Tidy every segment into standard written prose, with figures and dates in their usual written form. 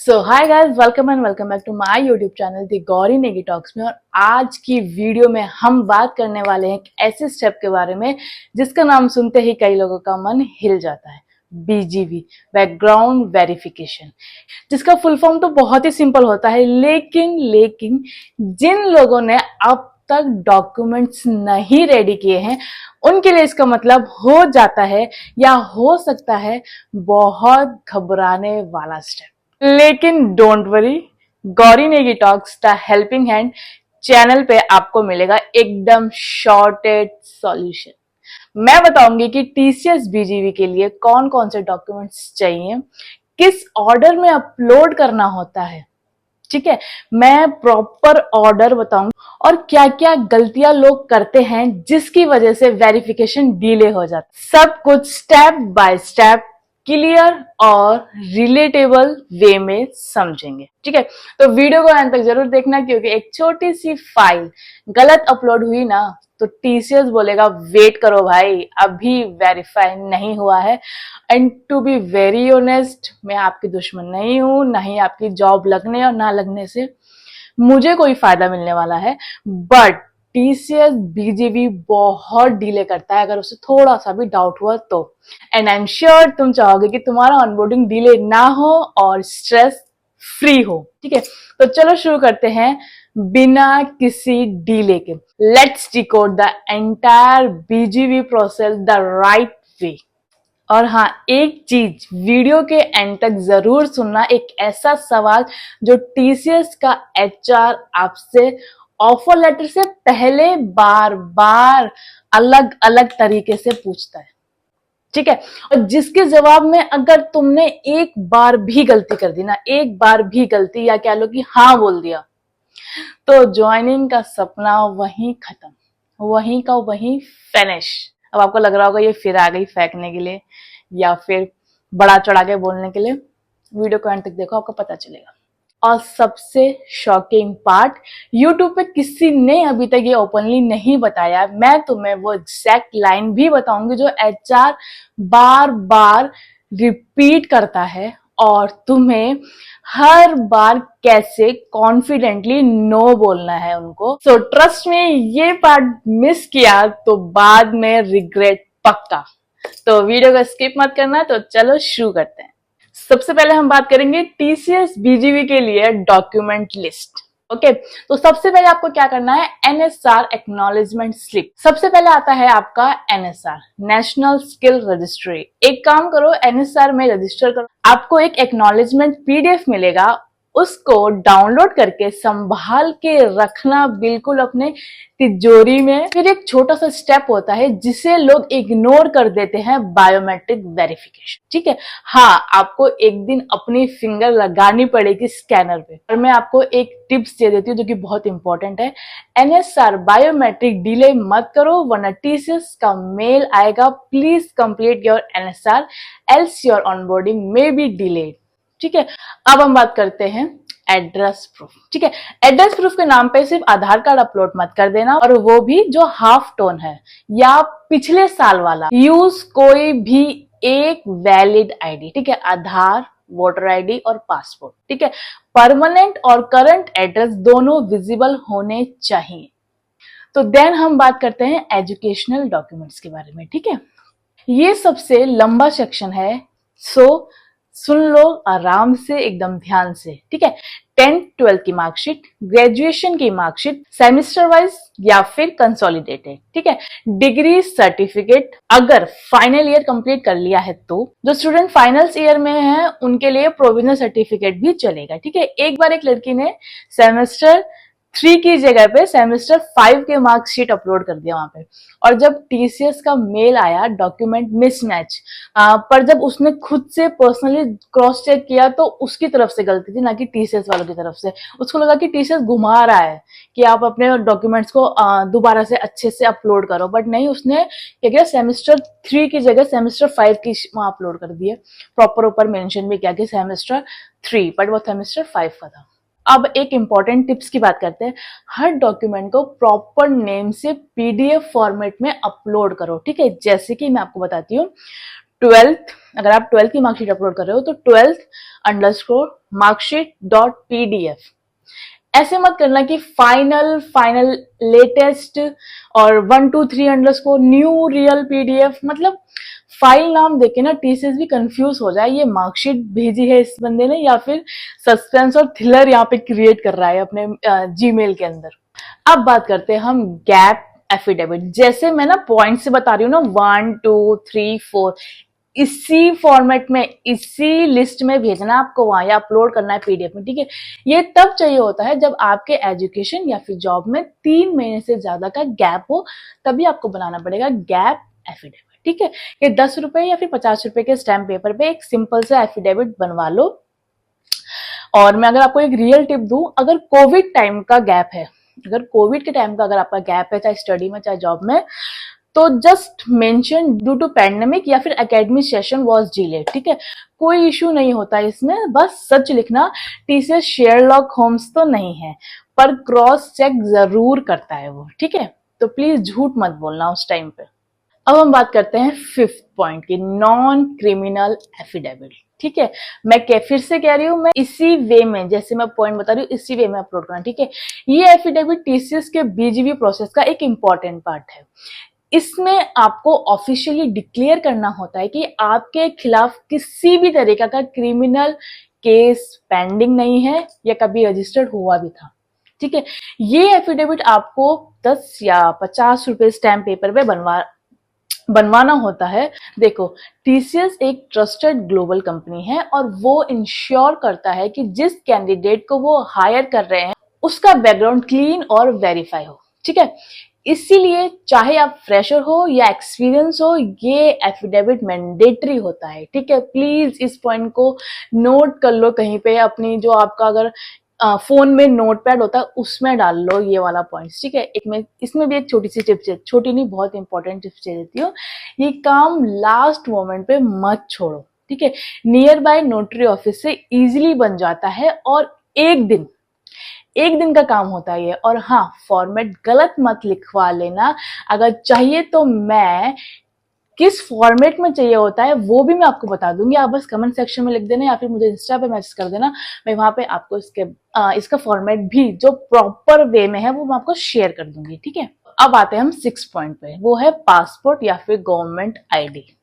So hi guys, welcome and welcome back to my YouTube channel the Gauri Negi talks में। और आज की video में हम बात करने वाले हैं एक ऐसे स्टेप के बारे में जिसका नाम सुनते ही कई लोगों का मन हिल जाता है। बीजीवी, बैकग्राउंड वेरिफिकेशन, जिसका फुल फॉर्म तो बहुत ही सिंपल होता है, लेकिन जिन लोगों ने अब तक डॉक्यूमेंट्स नहीं रेडी किए हैं उनके लिए इसका मतलब हो जाता है या हो सकता है बहुत घबराने वाला स्टेप। लेकिन don't worry, Gauri Negi talks the helping hand channel पे आपको मिलेगा एकदम शॉर्टेड सॉल्यूशन। मैं बताऊंगी कि टीसीएस बीजीवी के लिए कौन कौन से डॉक्यूमेंट्स चाहिए, किस ऑर्डर में अपलोड करना होता है, ठीक है। मैं प्रॉपर ऑर्डर बताऊंगी और क्या क्या गलतियां लोग करते हैं जिसकी वजह से वेरिफिकेशन डिले हो जाता है। सब कुछ स्टेप बाय स्टेप क्लियर और रिलेटेबल वे में समझेंगे, ठीक है। तो वीडियो को अंत तक जरूर देखना, क्योंकि एक छोटी सी फाइल गलत अपलोड हुई ना तो टीसीएस बोलेगा वेट करो भाई, अभी वेरीफाई नहीं हुआ है। And to be very honest, मैं आपकी दुश्मन नहीं हूं, ना ही आपकी जॉब लगने और ना लगने से मुझे कोई फायदा मिलने वाला है, बट टीसीएस बीजीवी बहुत डिले करता है अगर उसे थोड़ा सा भी डाउट हुआ तो। एंड आई एम श्योर तुम चाहोगे कि तुम्हारा ऑनबोर्डिंग डिले ना हो और स्ट्रेस फ्री हो, ठीक है। तो चलो शुरू करते हैं बिना किसी डिले के। Let's decode the entire BGV process the right way. और हाँ, एक चीज वीडियो के एंड तक जरूर सुनना, एक ऐसा सवाल जो टीसीएस का एचआर आपसे ऑफर लेटर से पहले बार बार अलग अलग तरीके से पूछता है, ठीक है। और जिसके जवाब में अगर तुमने एक बार भी गलती कर दी ना, एक बार भी गलती या कह लो कि हाँ बोल दिया, तो ज्वाइनिंग का सपना वहीं खत्म, वहीं का वहीं फिनिश। अब आपको लग रहा होगा ये फिर आ गई फेंकने के लिए या फिर बड़ा चढ़ा के बोलने के लिए। वीडियो को एंड तक देखो, आपको पता चलेगा। और सबसे शॉकिंग पार्ट, यूट्यूब पे किसी ने अभी तक ये ओपनली नहीं बताया। मैं तुम्हें वो एग्जैक्ट लाइन भी बताऊंगी जो एचआर बार बार रिपीट करता है और तुम्हें हर बार कैसे कॉन्फिडेंटली नो बोलना है उनको। सो ट्रस्ट में, ये पार्ट मिस किया तो बाद में रिग्रेट पक्का। तो वीडियो को स्किप मत करना। तो चलो शुरू करते हैं। सबसे पहले हम बात करेंगे टीसीएस बीजीवी के लिए डॉक्यूमेंट लिस्ट। ओके, तो सबसे पहले आपको क्या करना है, एनएसआर एक्नॉलेजमेंट स्लिप। सबसे पहले आता है आपका एनएसआर, नेशनल स्किल रजिस्ट्री। एक काम करो, एनएसआर में रजिस्टर करो, आपको एक एक्नॉलेजमेंट पीडीएफ मिलेगा, उसको डाउनलोड करके संभाल के रखना बिल्कुल अपने तिजोरी में। फिर एक छोटा सा स्टेप होता है जिसे लोग इग्नोर कर देते हैं, बायोमेट्रिक वेरिफिकेशन, ठीक है। हाँ, आपको एक दिन अपनी फिंगर लगानी पड़ेगी स्कैनर पे। और मैं आपको एक टिप्स दे देती हूँ जो कि बहुत इंपॉर्टेंट है। एनएसआर बायोमेट्रिक डिले मत करो, वरना टीसीएस का मेल आएगा, please complete your NSR else your onboarding may be delayed, ठीक है। अब हम बात करते हैं एड्रेस प्रूफ, ठीक है। एड्रेस प्रूफ के नाम पे सिर्फ आधार कार्ड अपलोड मत कर देना, और वो भी जो हाफ टोन है या पिछले साल वाला। यूज कोई भी एक वैलिड आईडी, ठीक है, आधार, वोटर आईडी और पासपोर्ट, ठीक है। परमानेंट और करंट एड्रेस दोनों विजिबल होने चाहिए। तो देन हम बात करते हैं एजुकेशनल डॉक्यूमेंट्स के बारे में, ठीक है। ये सबसे लंबा सेक्शन है, सो सुन लो आराम से, एकदम ध्यान से, ठीक है। 10th 12th की मार्कशीट, ग्रेजुएशन की मार्कशीट, सेमेस्टर वाइज या फिर कंसोलिडेटेड, ठीक है। डिग्री सर्टिफिकेट, अगर फाइनल ईयर कंप्लीट कर लिया है तो। जो स्टूडेंट फाइनल्स ईयर में है उनके लिए प्रोविजनल सर्टिफिकेट भी चलेगा, ठीक है। एक बार एक लड़की ने सेमेस्टर 3 की जगह पे सेमेस्टर 5 के मार्कशीट अपलोड कर दिया वहां पे, और जब टीसीएस का मेल आया डॉक्यूमेंट मिसमैच, पर जब उसने खुद से पर्सनली क्रॉस चेक किया तो उसकी तरफ से गलती थी, ना कि टीसीएस वालों की तरफ से। उसको लगा कि टीसीएस घुमा रहा है कि आप अपने डॉक्यूमेंट्स को दोबारा से अच्छे से अपलोड करो, बट नहीं, उसने क्या किया, सेमेस्टर 3 की जगह सेमेस्टर 5 की वहां अपलोड कर दिए। प्रॉपर ऊपर मेंशन भी किया कि सेमेस्टर 3, बट वो सेमेस्टर 5 का था। अब एक इंपॉर्टेंट टिप्स की बात करते हैं। हर डॉक्यूमेंट को प्रॉपर नेम से पीडीएफ फॉर्मेट में अपलोड करो, ठीक है। जैसे कि मैं आपको बताती हूँ, ट्वेल्थ, अगर आप ट्वेल्थ की मार्कशीट अपलोड कर रहे हो तो 12th_marksheet.pdf। ऐसे मत करना कि फाइनल लेटेस्ट और 123_न्यू रियल पीडीएफ, मतलब फाइल नाम देके ना टीसीएस भी कंफ्यूज हो जाए, ये मार्कशीट भेजी है इस बंदे ने या फिर सस्पेंस और थ्रिलर यहाँ पे क्रिएट कर रहा है अपने जीमेल के अंदर। अब बात करते हैं हम गैप एफिडेविट। जैसे मैं ना पॉइंट से बता रही हूँ ना, 1 2 3 4, इसी फॉर्मेट में, इसी लिस्ट में भेजना आपको वहां, या अपलोड करना है पीडीएफ में, ठीक है। ये तब चाहिए होता है जब आपके एजुकेशन या फिर जॉब में 3 महीने से ज्यादा का गैप हो, तभी आपको बनाना पड़ेगा गैप एफिडेविट, ठीक है। ये 10 रुपए या फिर 50 रुपए के स्टैम्प पेपर पे एक सिंपल सा एफिडेविट बनवा लो। और मैं अगर आपको एक रियल टिप दूं, अगर कोविड टाइम का गैप है, अगर कोविड के टाइम का अगर आपका गैप है, चाहे स्टडी में चाहे जॉब में, तो just mention due to pandemic या फिर एकेडमिक सेशन वाज डिलेड, ठीक है। कोई इश्यू नहीं होता इसमें, बस सच लिखना। टीसीएस शेरलॉक होम्स तो नहीं है, पर क्रॉस चेक जरूर करता है वो, ठीक है। तो प्लीज झूठ मत बोलना उस टाइम पे। अब हम बात करते हैं फिफ्थ पॉइंट की, नॉन क्रिमिनल एफिडेविट, ठीक है। मैं फिर से कह रही हूँ, मैं इसी वे में, जैसे मैं पॉइंट बता रही हूँ, इसी वे में अपलोड करना, ठीक है। ये एफिडेविट टीसीएस के बीजीवी प्रोसेस का एक इंपॉर्टेंट पार्ट है। इसमें आपको ऑफिशियली डिक्लेयर करना होता है कि आपके खिलाफ किसी भी तरीका का क्रिमिनल केस पेंडिंग नहीं है या कभी रजिस्टर्ड हुआ भी था, ठीक है। ये एफिडेविट आपको 10 या 50 रुपए स्टैम्प पेपर पे बनवाना होता है। देखो, टीसीएस एक ट्रस्टेड ग्लोबल कंपनी है और वो इंश्योर करता है कि जिस कैंडिडेट को वो हायर कर रहे हैं उसका बैकग्राउंड क्लीन और वेरीफाई हो, ठीक है। इसीलिए चाहे आप फ्रेशर हो या एक्सपीरियंस हो, ये एफिडेविट मैंडेटरी होता है, ठीक है। प्लीज इस पॉइंट को नोट कर लो कहीं पे, अपनी जो आपका अगर फोन में नोटपैड होता है उसमें डाल लो ये वाला पॉइंट्स, ठीक है। एक में इसमें भी एक छोटी सी टिप्स है, छोटी नहीं बहुत इंपॉर्टेंट टिप्स दे देती हूँ। ये काम लास्ट मोमेंट पे मत छोड़ो, ठीक है। नियर बाय नोटरी ऑफिस से इजीली बन जाता है और एक दिन का काम होता है ये। और हाँ, फॉर्मेट गलत मत लिखवा लेना। अगर चाहिए तो मैं किस फॉर्मेट में चाहिए होता है वो भी मैं आपको बता दूंगी, आप बस कमेंट सेक्शन में लिख देना या फिर मुझे इंस्टा पे मैसेज कर देना, मैं वहां पे आपको इसका फॉर्मेट भी जो प्रॉपर वे में है वो मैं आपको शेयर कर दूंगी, ठीक है। अब आते हैं हम 6 पॉइंट पे, वो है पासपोर्ट या फिर गवर्नमेंट आईडी,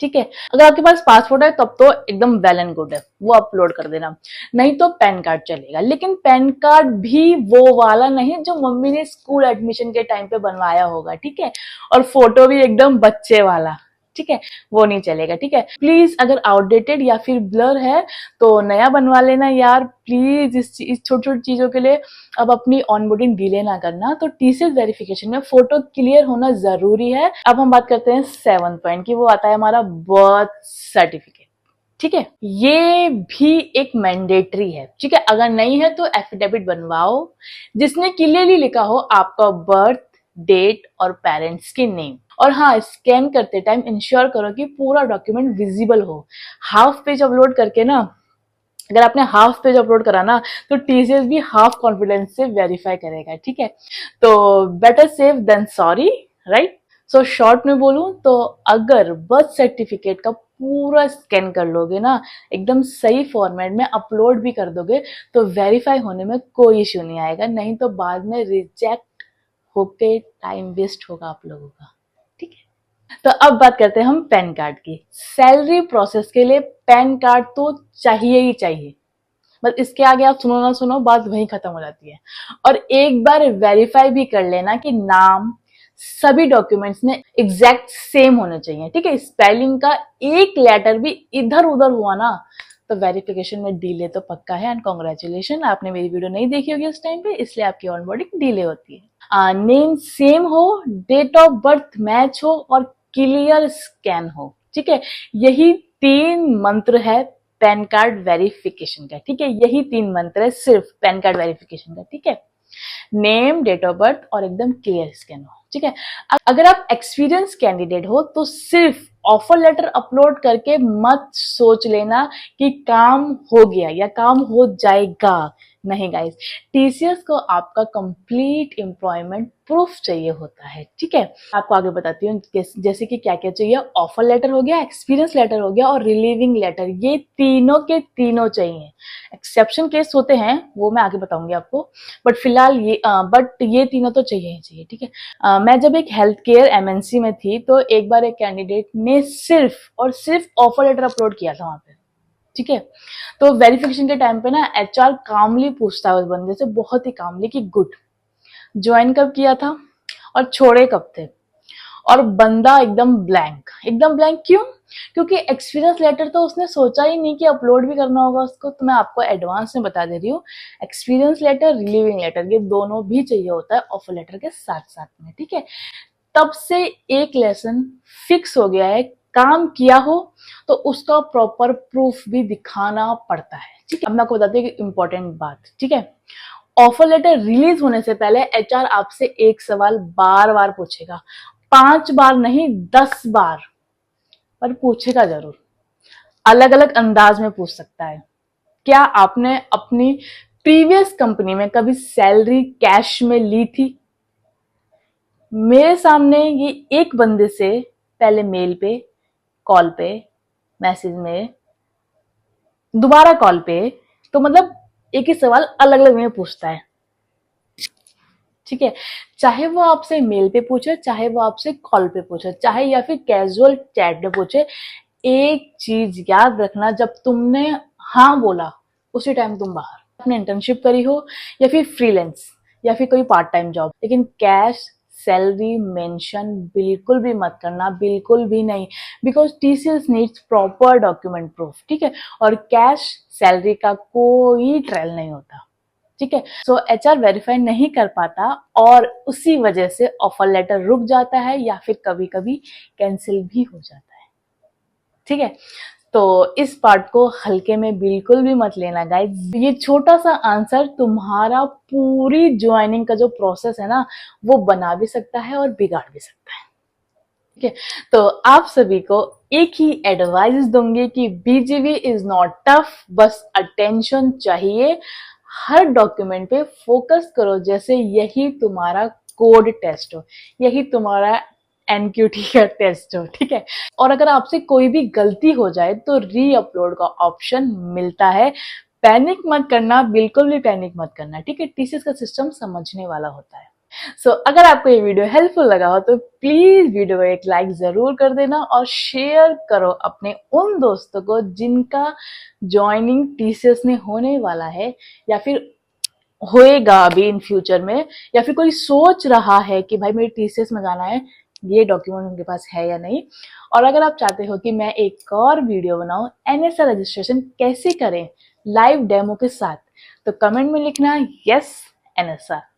ठीक है। अगर आपके पास पासपोर्ट है तब तो एकदम वेल एंड गुड है, वो अपलोड कर देना। नहीं तो पैन कार्ड चलेगा, लेकिन पैन कार्ड भी वो वाला नहीं जो मम्मी ने स्कूल एडमिशन के टाइम पे बनवाया होगा, ठीक है। और फोटो भी एकदम बच्चे वाला, ठीक है, वो नहीं चलेगा, ठीक है। प्लीज अगर आउटडेटेड या फिर ब्लर है तो नया बनवा लेना यार, प्लीज। इस छोटी छोटी चीजों के लिए अब अपनी ऑनबोर्डिंग डिले ना करना। तो टीसीएस वेरिफिकेशन में फोटो क्लियर होना जरूरी है। अब हम बात करते हैं 7th पॉइंट की, वो आता है हमारा बर्थ सर्टिफिकेट, ठीक है। ये भी एक मैंडेटरी है, ठीक है। अगर नहीं है तो एफिडेविट बनवाओ जिसने क्लियरली लिखा हो आपका बर्थ डेट और पेरेंट्स की नेम। और हाँ, स्कैन करते टाइम इंश्योर करो कि पूरा डॉक्यूमेंट विजिबल हो। हाफ पेज अपलोड करके ना, अगर आपने हाफ पेज अपलोड करा ना तो टीसीएस भी हाफ कॉन्फिडेंस से वेरीफाई करेगा, ठीक है। तो better safe than sorry, right. So short में बोलूं तो अगर बर्थ सर्टिफिकेट का पूरा स्कैन कर लोगे ना, एकदम सही फॉर्मेट में अपलोड भी कर दोगे, तो वेरीफाई होने में कोई इश्यू नहीं आएगा। नहीं तो बाद में रिजेक्ट होके टाइम वेस्ट होगा आप लोगों का, ठीक है। तो अब बात करते हैं हम पैन कार्ड की। सैलरी प्रोसेस के लिए पैन कार्ड तो चाहिए ही चाहिए, बस इसके आगे आप सुनो ना सुनो बात वहीं खत्म हो जाती है। और एक बार वेरीफाई भी कर लेना कि नाम सभी डॉक्यूमेंट्स में एग्जैक्ट सेम होने चाहिए, ठीक है। स्पेलिंग का एक लेटर भी इधर उधर हुआ ना तो वेरिफिकेशन में डिले तो पक्का है। एंड कॉन्ग्रेचुलेशन, आपने मेरी वीडियो नहीं देखी होगी उस टाइम पे, इसलिए आपकी ऑनबोर्डिंग डिले होती है। नेम सेम हो, डेट ऑफ बर्थ मैच हो और क्लियर स्कैन हो, ठीक है। यही 3 मंत्र है पैन कार्ड वेरिफिकेशन का, ठीक है। यही 3 मंत्र है सिर्फ पैन कार्ड वेरिफिकेशन का, ठीक है। नेम, डेट ऑफ बर्थ और एकदम क्लियर स्कैन हो, ठीक है। अगर आप एक्सपीरियंस कैंडिडेट हो तो सिर्फ ऑफर लेटर अपलोड करके मत सोच लेना कि काम हो गया या काम हो जाएगा। नहीं गाइस, टीसीएस को आपका कंप्लीट एम्प्लॉयमेंट प्रूफ चाहिए होता है, ठीक है। आपको आगे बताती हूँ जैसे कि क्या क्या चाहिए। ऑफर लेटर हो गया, एक्सपीरियंस लेटर हो गया और रिलीविंग लेटर, ये तीनों के तीनों चाहिए। एक्सेप्शन केस होते हैं वो मैं आगे बताऊंगी आपको, बट फिलहाल ये तीनों तो चाहिए ही चाहिए, ठीक है। मैं जब एक हेल्थ केयर एमएनसी में थी तो एक बार एक कैंडिडेट ने सिर्फ और सिर्फ ऑफर लेटर अपलोड किया था वहां पे, ठीक है। तो वेरिफिकेशन के टाइम पे ना एचआर कामली पूछता है उस बंदे से, बहुत ही कामली, कि गुड, ज्वाइन कब किया था और छोड़े कब थे। और बंदा एकदम ब्लैंक, एकदम ब्लैंक क्यों? क्योंकि एक्सपीरियंस लेटर तो उसने सोचा ही नहीं कि अपलोड भी करना होगा उसको। तो मैं आपको एडवांस में बता दे रही हूँ, एक्सपीरियंस लेटर, रिलीविंग लेटर, ये दोनों भी चाहिए होता है ऑफर लेटर के साथ साथ में, ठीक है। तब से एक लेसन फिक्स हो गया है, काम किया हो तो उसका प्रॉपर प्रूफ भी दिखाना पड़ता है, ठीक है। अब मैं आपको बताती हूँ कि इंपॉर्टेंट बात, ठीक है। ऑफर लेटर रिलीज होने से पहले एचआर आपसे एक सवाल बार बार पूछेगा, 5 बार नहीं 10 बार, पर पूछेगा जरूर। अलग अलग अंदाज में पूछ सकता है। क्या आपने अपनी प्रीवियस कंपनी में कभी सैलरी कैश में ली थी? मेरे सामने ये एक बंदे से पहले मेल पे, कॉल पे, मैसेज में, दोबारा कॉल पे, तो मतलब एक ही सवाल अलग अलग में पूछता है, ठीक है। चाहे वो आपसे मेल पे पूछे, चाहे वो आपसे कॉल पे पूछे, चाहे या फिर कैजुअल चैट पे पूछे, एक चीज याद रखना, जब तुमने हाँ बोला उसी टाइम तुम बाहर। आपने इंटर्नशिप करी हो या फिर फ्रीलांस या फिर कोई पार्ट टाइम जॉब, लेकिन कैश सैलरी मेंशन बिल्कुल भी मत करना, बिल्कुल भी नहीं। Because TCS needs proper document proof, ठीक है। और कैश सैलरी का कोई ट्रायल नहीं होता, ठीक है। सो एचआर वेरीफाई नहीं कर पाता और उसी वजह से ऑफर लेटर रुक जाता है या फिर कभी कभी कैंसिल भी हो जाता है, ठीक है। तो इस पार्ट को हल्के में बिल्कुल भी मत लेना गाइस। ये छोटा सा आंसर तुम्हारा पूरी ज्वाइनिंग का जो प्रोसेस है ना, वो बना भी सकता है और बिगाड़ भी सकता है, ठीक है। तो आप सभी को एक ही एडवाइस दूंगी कि बीजीवी इज नॉट टफ, बस अटेंशन चाहिए। हर डॉक्यूमेंट पे फोकस करो जैसे यही तुम्हारा कोड टेस्ट हो, यही तुम्हारा एनक्यूटी का टेस्ट हो, ठीक है। और अगर आपसे कोई भी गलती हो जाए तो री अपलोड का ऑप्शन मिलता है। पैनिक मत करना, बिल्कुल भी पैनिक मत करना, ठीक है। टीसीएस का सिस्टम समझने वाला होता है। अगर आपको ये वीडियो हेल्पफुल लगा हो तो प्लीज वीडियो को एक लाइक जरूर कर देना और शेयर करो अपने उन दोस्तों को जिनका ज्वाइनिंग टीसीएस में होने वाला है या फिर होएगा अभी इन फ्यूचर में, या फिर कोई सोच रहा है कि भाई मेरे टीसीएस में जाना है, ये डॉक्यूमेंट उनके पास है या नहीं। और अगर आप चाहते हो कि मैं एक और वीडियो बनाऊं एनएसआर रजिस्ट्रेशन कैसे करें लाइव डेमो के साथ, तो कमेंट में लिखना यस एनएसआर।